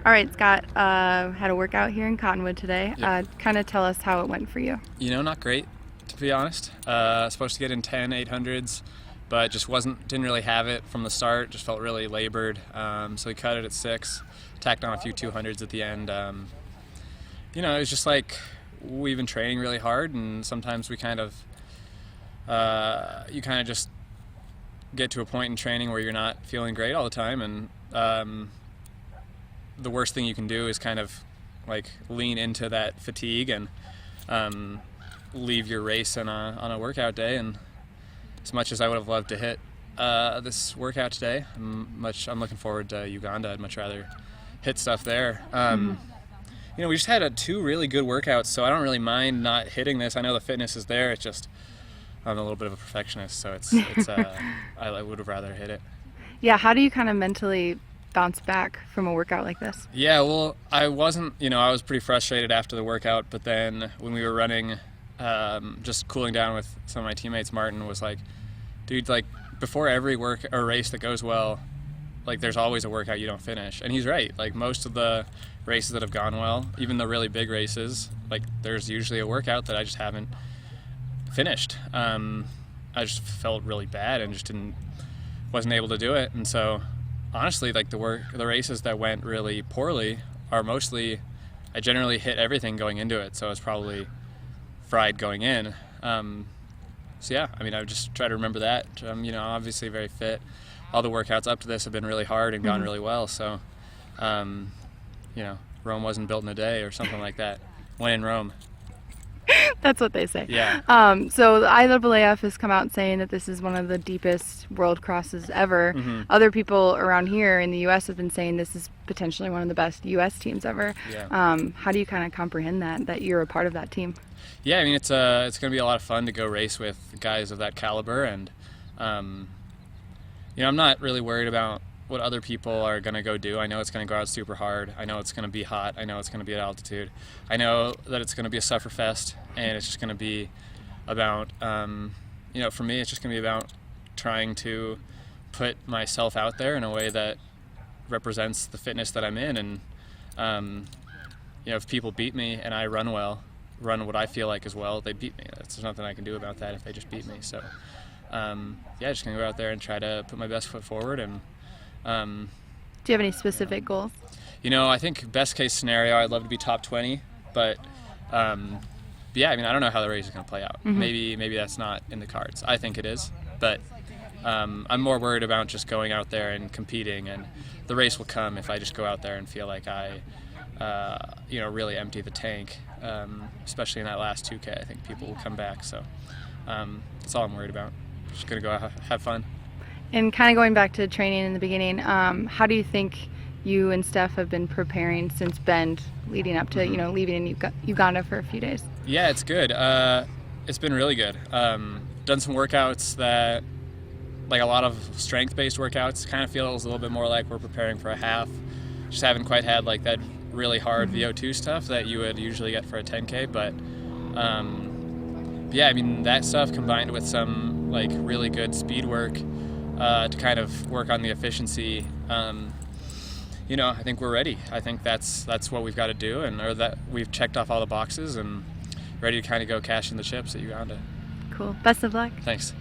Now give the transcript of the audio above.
All right, Scott, had a workout here in Cottonwood today. Yep. Kind of tell us how it went for you. Not great, to be honest. Supposed to get in 10 800s, but just didn't really have it from the start. Just felt really labored. So we cut it at 6, tacked on a few 200s at the end. It was just like we've been training really hard, and sometimes you kind of just get to a point in training where you're not feeling great all the time, and the worst thing you can do is kind of like lean into that fatigue and leave your race on a workout day. And as much as I would have loved to hit this workout today, I'm looking forward to Uganda. I'd much rather hit stuff there. We just had 2 really good workouts, so I don't really mind not hitting this. I know the fitness is there. It's just I'm a little bit of a perfectionist, so I would have rather hit it. Yeah, how do you kind of mentally bounce back from a workout like this? Yeah, well, I wasn't, I was pretty frustrated after the workout, but then when we were running, just cooling down with some of my teammates, Martin was like, dude, like before every work or race that goes well, like there's always a workout you don't finish. And he's right. Like most of the races that have gone well, even the really big races, like there's usually a workout that I just haven't finished. I just felt really bad and just wasn't able to do it. And so honestly, like the races that went really poorly are mostly, I generally hit everything going into it, so I was probably fried going in. So yeah, I would just try to remember that. Obviously very fit. All the workouts up to this have been really hard and gone really well, so Rome wasn't built in a day or something like that. When in Rome. That's what they say. Yeah. So the IAAF has come out saying that this is one of the deepest world crosses ever. Mm-hmm. Other people around here in the U.S. have been saying this is potentially one of the best U.S. teams ever. Yeah. How do you kind of comprehend that you're a part of that team? Yeah, it's going to be a lot of fun to go race with guys of that caliber, and I'm not really worried about what other people are going to go do. I know it's going to go out super hard. I know it's going to be hot. I know it's going to be at altitude. I know that it's going to be a sufferfest, and it's just going to be about, for me, it's just going to be about trying to put myself out there in a way that represents the fitness that I'm in. And, if people beat me and I run what I feel like as well, they beat me. There's nothing I can do about that if they just beat me. So, just going to go out there and try to put my best foot forward. And do you have any specific goals? I think best case scenario, I'd love to be top 20, but I don't know how the race is going to play out. Mm-hmm. Maybe that's not in the cards. I think it is, but I'm more worried about just going out there and competing, and the race will come if I just go out there and feel like I really empty the tank, especially in that last 2K. I think people will come back, so that's all I'm worried about. Just going to go have fun. And kind of going back to training in the beginning, how do you think you and Steph have been preparing since Bend leading up to, leaving in Uganda for a few days? Yeah, it's good. It's been really good. Done some workouts that, like a lot of strength-based workouts, kind of feels a little bit more like we're preparing for a half. Just haven't quite had like that really hard VO2 stuff that you would usually get for a 10K, but that stuff combined with some like really good speed work to kind of work on the efficiency. I think we're ready. I think that's what we've got to do, or that we've checked off all the boxes and ready to kind of go cash in the chips at Uganda. Cool. Best of luck. Thanks.